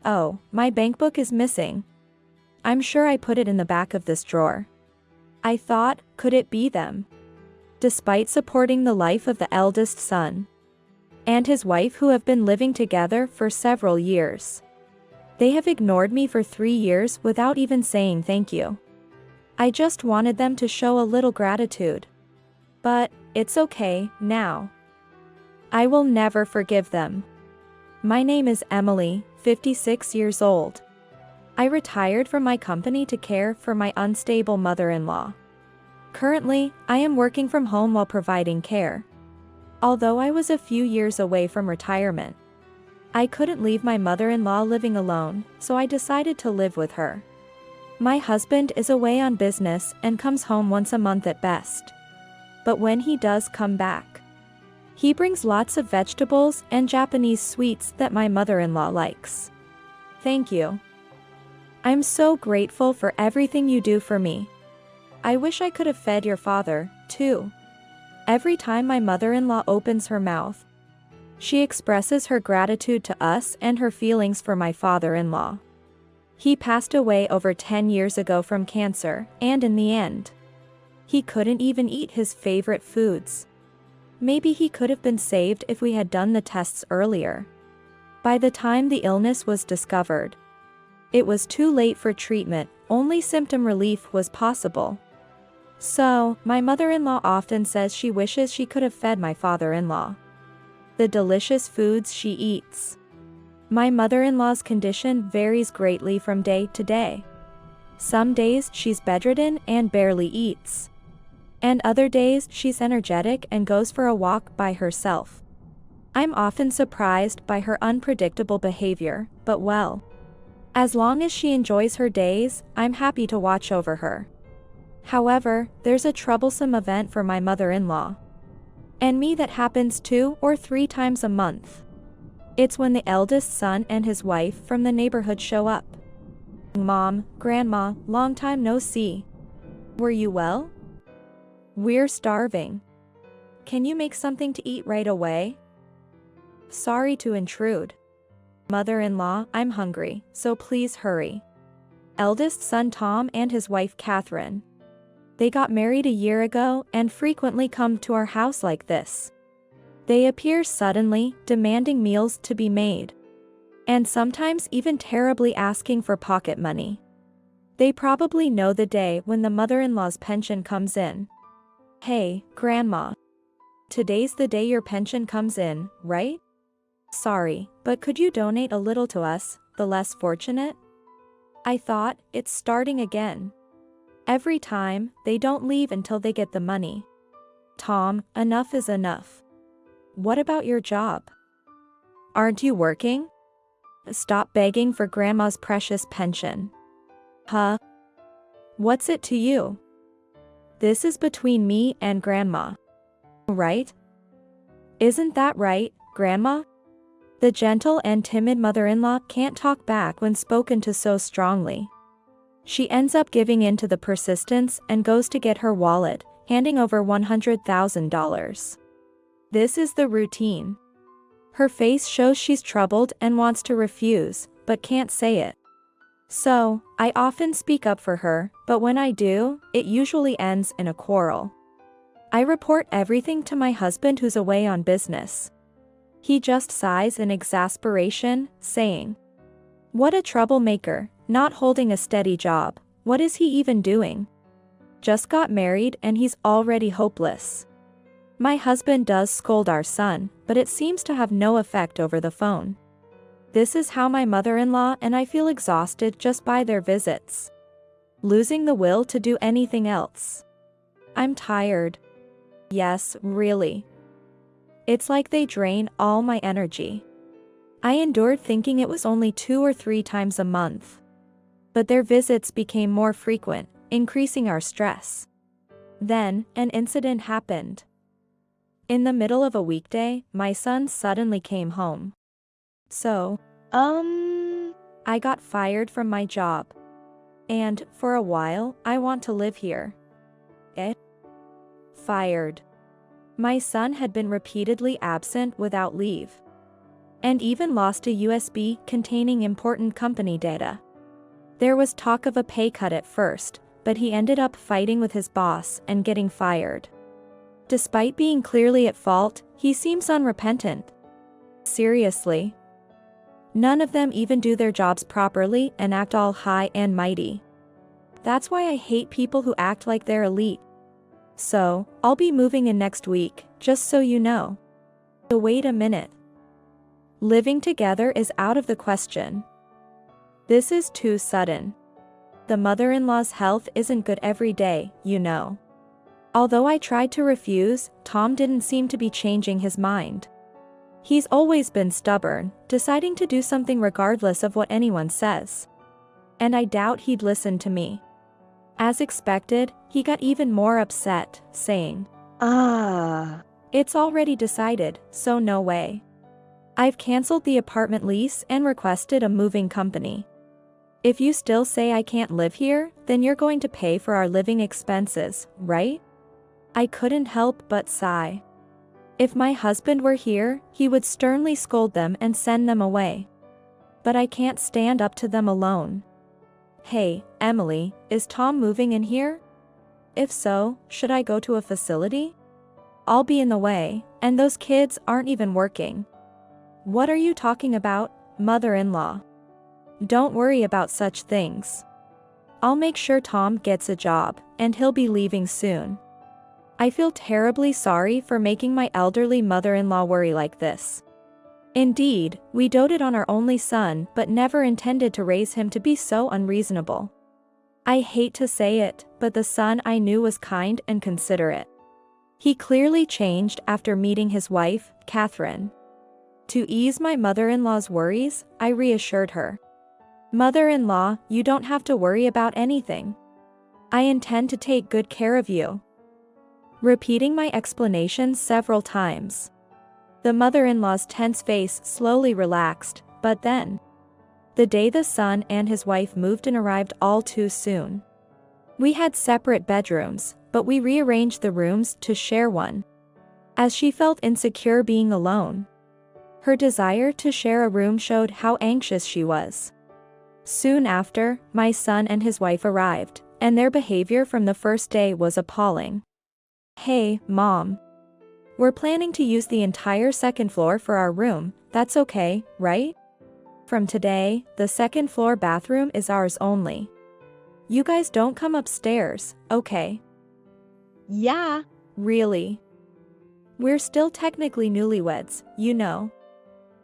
Oh, my bankbook is missing. I'm sure I put it in the back of this drawer. I thought, could it be them? Despite supporting the life of the eldest son and his wife who have been living together for several years, they have ignored me for 3 years without even saying thank you. I just wanted them to show a little gratitude. But, it's okay, now. I will never forgive them. My name is Emily, 56 years old. I retired from my company to care for my unstable mother-in-law. Currently, I am working from home while providing care. Although I was a few years away from retirement, I couldn't leave my mother-in-law living alone, so I decided to live with her. My husband is away on business and comes home once a month at best. But when he does come back, he brings lots of vegetables and Japanese sweets that my mother-in-law likes. Thank you. I'm so grateful for everything you do for me. I wish I could have fed your father, too. Every time my mother-in-law opens her mouth, she expresses her gratitude to us and her feelings for my father-in-law. He passed away over 10 years ago from cancer, and in the end, he couldn't even eat his favorite foods. Maybe he could have been saved if we had done the tests earlier. By the time the illness was discovered, it was too late for treatment, only symptom relief was possible. So, my mother-in-law often says she wishes she could have fed my father-in-law the delicious foods she eats. My mother-in-law's condition varies greatly from day to day. Some days she's bedridden and barely eats. And other days she's energetic and goes for a walk by herself. I'm often surprised by her unpredictable behavior, but well, as long as she enjoys her days, I'm happy to watch over her. However, there's a troublesome event for my mother-in-law and me that happens 2 or 3 times a month. It's when the eldest son and his wife from the neighborhood show up. Mom, Grandma, long time no see. Were you well? We're starving. Can you make something to eat right away? Sorry to intrude. Mother-in-law, I'm hungry, so please hurry. Eldest son Tom and his wife Catherine. They got married a year ago and frequently come to our house like this. They appear suddenly, demanding meals to be made. And sometimes even terribly asking for pocket money. They probably know the day when the mother-in-law's pension comes in. Hey, Grandma. Today's the day your pension comes in, right? Sorry, but could you donate a little to us, the less fortunate? I thought, it's starting again. Every time, they don't leave until they get the money. Tom, enough is enough. What about your job? Aren't you working? Stop begging for Grandma's precious pension. Huh? What's it to you? This is between me and Grandma. Right? Isn't that right, Grandma? The gentle and timid mother-in-law can't talk back when spoken to so strongly. She ends up giving in to the persistence and goes to get her wallet, handing over $100,000. This is the routine. Her face shows she's troubled and wants to refuse, but can't say it. So, I often speak up for her, but when I do, it usually ends in a quarrel. I report everything to my husband who's away on business. He just sighs in exasperation, saying, "What a troublemaker, not holding a steady job, what is he even doing? Just got married and he's already hopeless." My husband does scold our son, but it seems to have no effect over the phone. This is how my mother-in-law and I feel exhausted just by their visits. Losing the will to do anything else. I'm tired. Yes, really. It's like they drain all my energy. I endured thinking it was only 2 or 3 times a month. But their visits became more frequent, increasing our stress. Then, an incident happened. In the middle of a weekday, my son suddenly came home. So, I got fired from my job. And, for a while, I want to live here. Fired. My son had been repeatedly absent without leave. and even lost a USB containing important company data. There was talk of a pay cut at first, but he ended up fighting with his boss and getting fired. Despite being clearly at fault, he seems unrepentant. Seriously. None of them even do their jobs properly and act all high and mighty. That's why I hate people who act like they're elite. So, I'll be moving in next week, just so you know. So wait a minute. Living together is out of the question. This is too sudden. The mother-in-law's health isn't good every day, you know. Although I tried to refuse, Tom didn't seem to be changing his mind. He's always been stubborn, deciding to do something regardless of what anyone says. And I doubt he'd listen to me. As expected, he got even more upset, saying, It's already decided, so no way. I've canceled the apartment lease and requested a moving company. If you still say I can't live here, then you're going to pay for our living expenses, right?" I couldn't help but sigh. If my husband were here, he would sternly scold them and send them away. But I can't stand up to them alone. "Hey, Emily, is Tom moving in here? If so, should I go to a facility? I'll be in the way, and those kids aren't even working." "What are you talking about, mother-in-law? Don't worry about such things. I'll make sure Tom gets a job, and he'll be leaving soon." I feel terribly sorry for making my elderly mother-in-law worry like this. Indeed, we doted on our only son but never intended to raise him to be so unreasonable. I hate to say it, but the son I knew was kind and considerate. He clearly changed after meeting his wife, Catherine. To ease my mother-in-law's worries, I reassured her. "Mother-in-law, you don't have to worry about anything. I intend to take good care of you." Repeating my explanation several times. The mother-in-law's tense face slowly relaxed, but then. The day the son and his wife moved in arrived all too soon. We had separate bedrooms, but we rearranged the rooms to share one. As she felt insecure being alone. Her desire to share a room showed how anxious she was. Soon after, my son and his wife arrived, and their behavior from the first day was appalling. "Hey, Mom. We're planning to use the entire second floor for our room, that's okay, right? From today, the second floor bathroom is ours only. You guys don't come upstairs, okay?" "Yeah, really. We're still technically newlyweds, you know.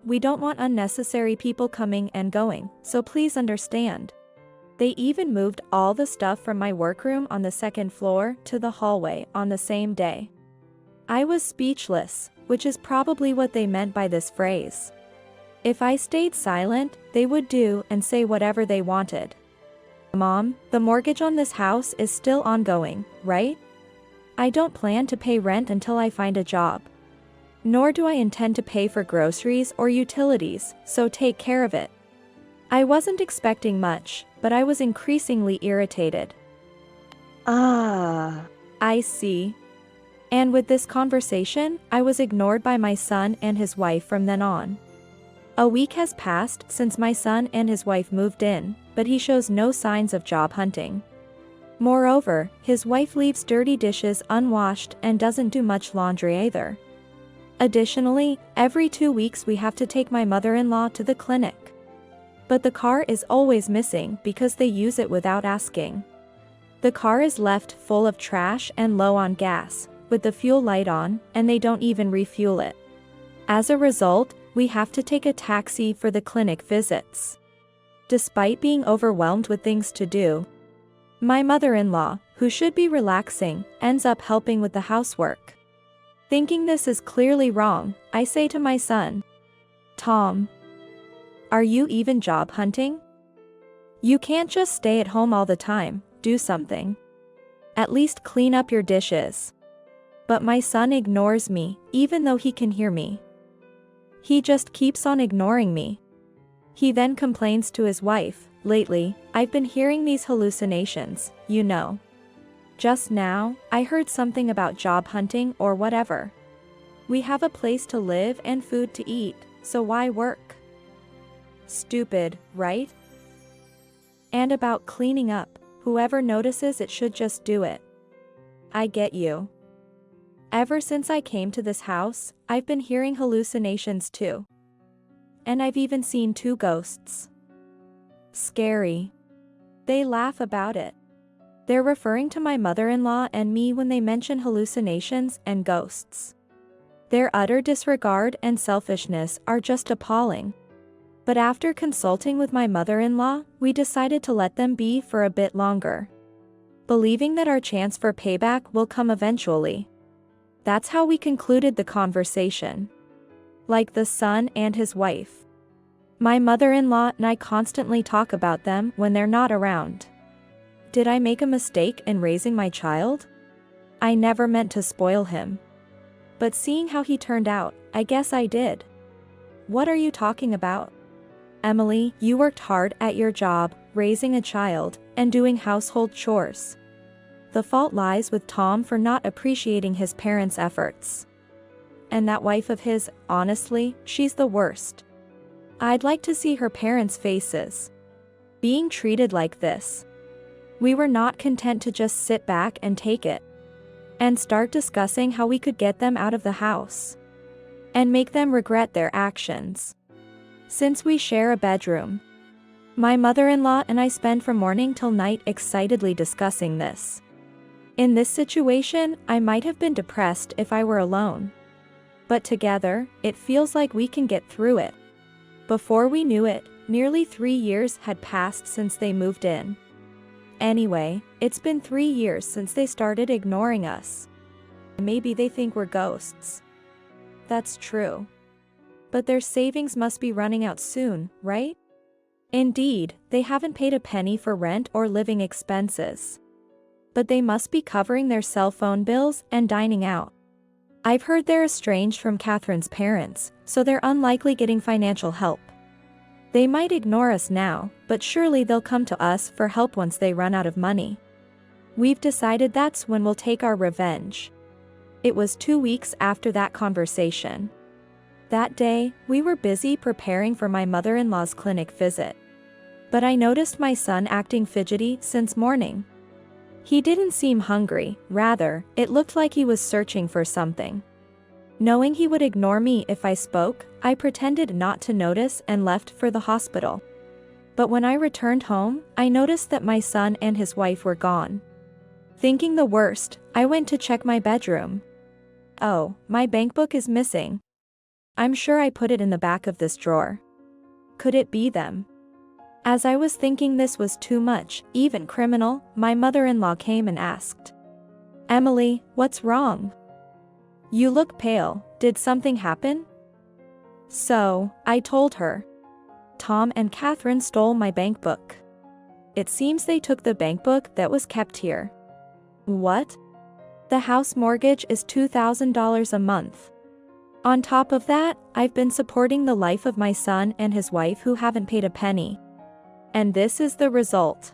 We don't want unnecessary people coming and going, so please understand." They even moved all the stuff from my workroom on the second floor to the hallway on the same day. I was speechless, which is probably what they meant by this phrase. If I stayed silent, they would do and say whatever they wanted. "Mom, the mortgage on this house is still ongoing, right? I don't plan to pay rent until I find a job. Nor do I intend to pay for groceries or utilities, so take care of it." I wasn't expecting much, but I was increasingly irritated. I see. And with this conversation, I was ignored by my son and his wife from then on. A week has passed since my son and his wife moved in, but he shows no signs of job hunting. Moreover, his wife leaves dirty dishes unwashed and doesn't do much laundry either. Additionally, every 2 weeks we have to take my mother-in-law to the clinic. But the car is always missing because they use it without asking. The car is left full of trash and low on gas, with the fuel light on, and they don't even refuel it. As a result, we have to take a taxi for the clinic visits. Despite being overwhelmed with things to do, my mother-in-law, who should be relaxing, ends up helping with the housework. Thinking this is clearly wrong, I say to my son, "Tom, are you even job hunting? You can't just stay at home all the time, do something. At least clean up your dishes." But my son ignores me, even though he can hear me. He just keeps on ignoring me. He then complains to his wife, "Lately, I've been hearing these hallucinations, you know. Just now, I heard something about job hunting or whatever. We have a place to live and food to eat, so why work? Stupid, right? And about cleaning up, whoever notices it should just do it. I get you. Ever since I came to this house, I've been hearing hallucinations too. And I've even seen 2 ghosts. Scary. They laugh about it. They're referring to my mother-in-law and me when they mention hallucinations and ghosts. Their utter disregard and selfishness are just appalling. But after consulting with my mother-in-law, we decided to let them be for a bit longer, believing that our chance for payback will come eventually. That's how we concluded the conversation. Like the son and his wife. My mother-in-law and I constantly talk about them when they're not around. Did I make a mistake in raising my child? I never meant to spoil him. But seeing how he turned out, I guess I did. What are you talking about? Emily, you worked hard at your job, raising a child, and doing household chores. The fault lies with Tom for not appreciating his parents' efforts. And that wife of his, honestly, she's the worst. I'd like to see her parents' faces. Being treated like this. We were not content to just sit back and take it. And start discussing how we could get them out of the house. And make them regret their actions. Since we share a bedroom. My mother-in-law and I spend from morning till night excitedly discussing this. In this situation, I might have been depressed if I were alone. But together, it feels like we can get through it. Before we knew it, nearly 3 years had passed since they moved in. Anyway, it's been 3 years since they started ignoring us. Maybe they think we're ghosts. That's true. But their savings must be running out soon, right? Indeed, they haven't paid a penny for rent or living expenses. But they must be covering their cell phone bills and dining out. I've heard they're estranged from Catherine's parents, so they're unlikely getting financial help. They might ignore us now, but surely they'll come to us for help once they run out of money. We've decided that's when we'll take our revenge. It was 2 weeks after that conversation. That day, we were busy preparing for my mother-in-law's clinic visit. But I noticed my son acting fidgety since morning. He didn't seem hungry, rather, it looked like he was searching for something. Knowing he would ignore me if I spoke, I pretended not to notice and left for the hospital. But when I returned home, I noticed that my son and his wife were gone. Thinking the worst, I went to check my bedroom. Oh, my bankbook is missing. I'm sure I put it in the back of this drawer. Could it be them? As I was thinking this was too much, even criminal, my mother-in-law came and asked. Emily, what's wrong? You look pale, did something happen? So, I told her. Tom and Catherine stole my bankbook. It seems they took the bankbook that was kept here. What? The house mortgage is $2,000 a month. On top of that, I've been supporting the life of my son and his wife who haven't paid a penny. And this is the result.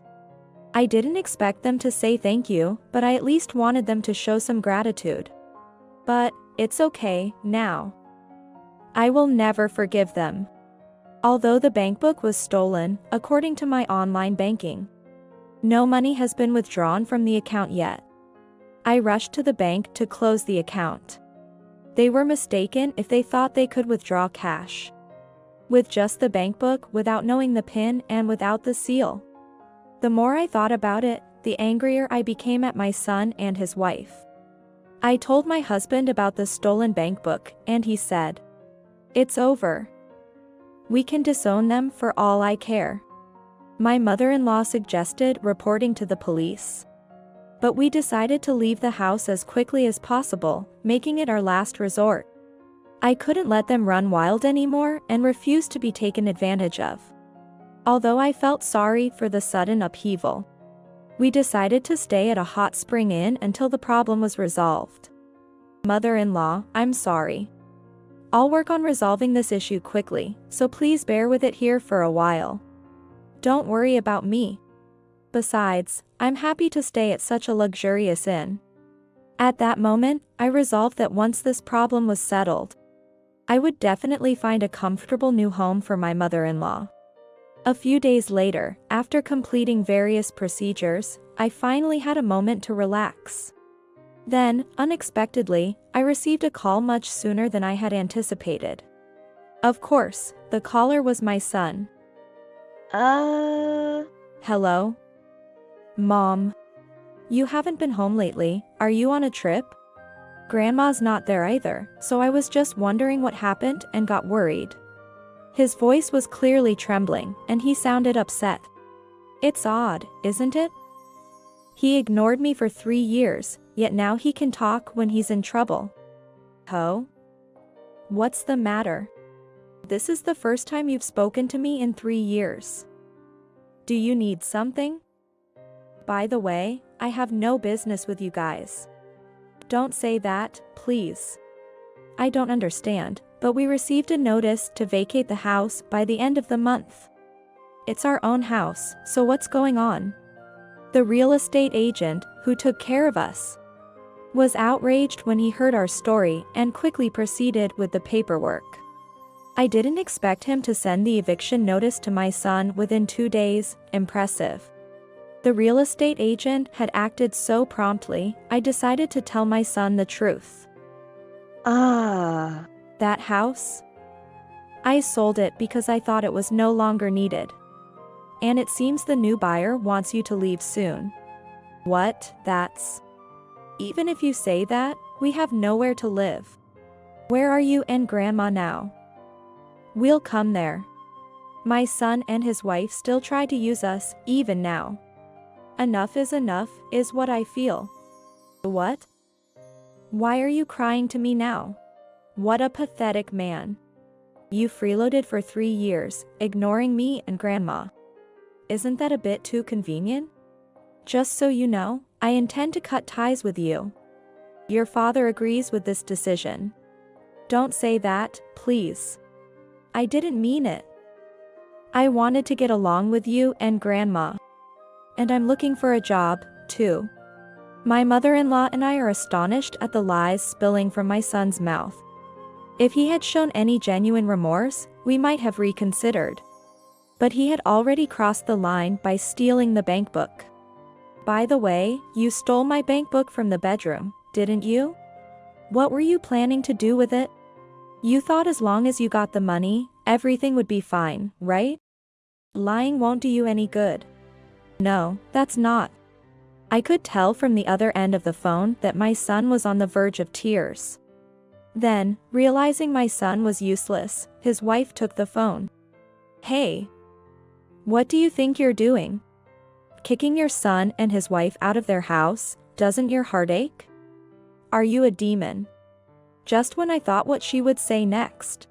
I didn't expect them to say thank you, but I at least wanted them to show some gratitude. But, it's okay, now. I will never forgive them. Although the bankbook was stolen, according to my online banking, no money has been withdrawn from the account yet. I rushed to the bank to close the account. They were mistaken if they thought they could withdraw cash. With just the bankbook, without knowing the PIN and without the seal. The more I thought about it, the angrier I became at my son and his wife. I told my husband about the stolen bankbook, and he said, "It's over. We can disown them for all I care." My mother-in-law suggested reporting to the police. But we decided to leave the house as quickly as possible, making it our last resort. I couldn't let them run wild anymore and refused to be taken advantage of. Although I felt sorry for the sudden upheaval. We decided to stay at a hot spring inn until the problem was resolved. Mother-in-law, I'm sorry. I'll work on resolving this issue quickly, so please bear with it here for a while. Don't worry about me. Besides, I'm happy to stay at such a luxurious inn. At that moment, I resolved that once this problem was settled, I would definitely find a comfortable new home for my mother-in-law. A few days later, after completing various procedures, I finally had a moment to relax. Then, unexpectedly, I received a call much sooner than I had anticipated. Of course, the caller was my son. Hello? Mom. You haven't been home lately, are you on a trip? Grandma's not there either, so I was just wondering what happened and got worried. His voice was clearly trembling, and he sounded upset. It's odd, isn't it? He ignored me for 3 years, yet now he can talk when he's in trouble. Ho? What's the matter? This is the first time you've spoken to me in 3 years. Do you need something? By the way, I have no business with you guys. Don't say that, please. I don't understand, but we received a notice to vacate the house by the end of the month. It's our own house, so what's going on? The real estate agent, who took care of us, was outraged when he heard our story and quickly proceeded with the paperwork. I didn't expect him to send the eviction notice to my son within 2 days. Impressive. The real estate agent had acted so promptly, I decided to tell my son the truth. That house? I sold it because I thought it was no longer needed. And it seems the new buyer wants you to leave soon. What? Even if you say that, we have nowhere to live. Where are you and Grandma now? We'll come there. My son and his wife still try to use us, even now. Enough is what I feel. What? Why are you crying to me now? What a pathetic man. You freeloaded for 3 years, ignoring me and Grandma. Isn't that a bit too convenient? Just so you know, I intend to cut ties with you. Your father agrees with this decision. Don't say that, please. I didn't mean it. I wanted to get along with you and Grandma. And I'm looking for a job, too. My mother-in-law and I are astonished at the lies spilling from my son's mouth. If he had shown any genuine remorse, we might have reconsidered. But he had already crossed the line by stealing the bankbook. By the way, you stole my bankbook from the bedroom, didn't you? What were you planning to do with it? You thought as long as you got the money, everything would be fine, right? Lying won't do you any good. No, that's not. I could tell from the other end of the phone that my son was on the verge of tears. Then, realizing my son was useless, his wife took the phone. Hey. What do you think you're doing? Kicking your son and his wife out of their house, doesn't your heart ache? Are you a demon? Just when I thought what she would say next.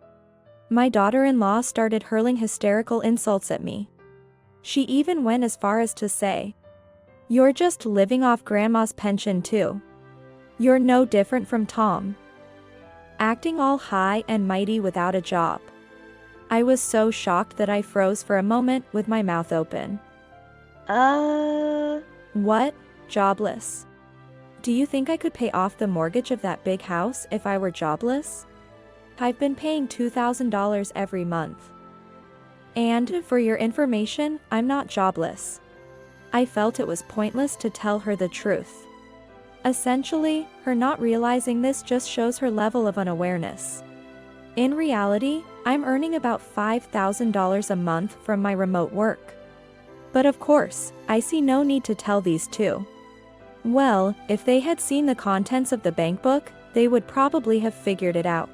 My daughter-in-law started hurling hysterical insults at me. She even went as far as to say, "You're just living off Grandma's pension too. You're no different from Tom." Acting all high and mighty without a job. I was so shocked that I froze for a moment with my mouth open. What? Jobless? Do you think I could pay off the mortgage of that big house if I were jobless? I've been paying $2,000 every month. And, for your information, I'm not jobless. I felt it was pointless to tell her the truth. Essentially, her not realizing this just shows her level of unawareness. In reality, I'm earning about $5,000 a month from my remote work. But of course, I see no need to tell these two. Well, if they had seen the contents of the bankbook, they would probably have figured it out.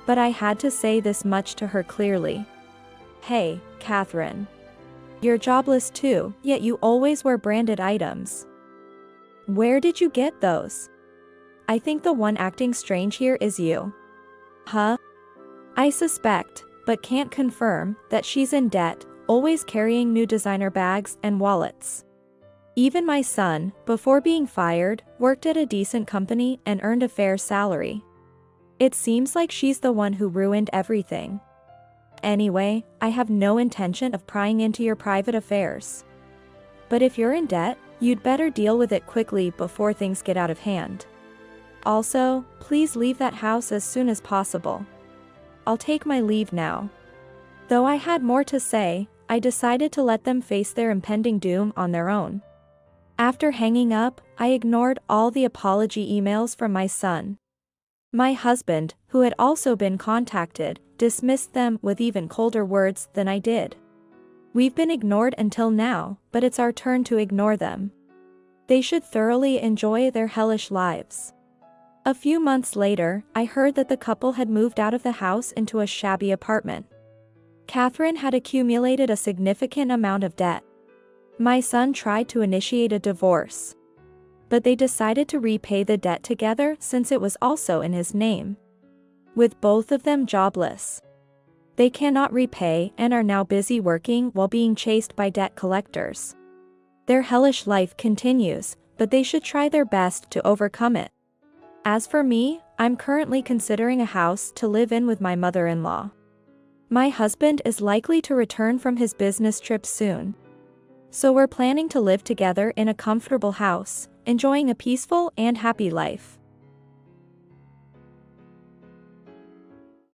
But I had to say this much to her clearly. Hey, Catherine. You're jobless too, yet you always wear branded items. Where did you get those? I think the one acting strange here is you. Huh? I suspect, but can't confirm, that she's in debt, always carrying new designer bags and wallets. Even my son, before being fired, worked at a decent company and earned a fair salary. It seems like she's the one who ruined everything. Anyway, I have no intention of prying into your private affairs. But if you're in debt, you'd better deal with it quickly before things get out of hand. Also, please leave that house as soon as possible. I'll take my leave now. Though I had more to say, I decided to let them face their impending doom on their own. After hanging up, I ignored all the apology emails from my son. My husband, who had also been contacted, dismissed them with even colder words than I did. We've been ignored until now, but it's our turn to ignore them. They should thoroughly enjoy their hellish lives. A few months later, I heard that the couple had moved out of the house into a shabby apartment. Catherine had accumulated a significant amount of debt. My son tried to initiate a divorce, but they decided to repay the debt together since it was also in his name. With both of them jobless, they cannot repay and are now busy working while being chased by debt collectors. Their hellish life continues, but they should try their best to overcome it. As for me, I'm currently considering a house to live in with my mother-in-law. My husband is likely to return from his business trip soon, so we're planning to live together in a comfortable house, enjoying a peaceful and happy life.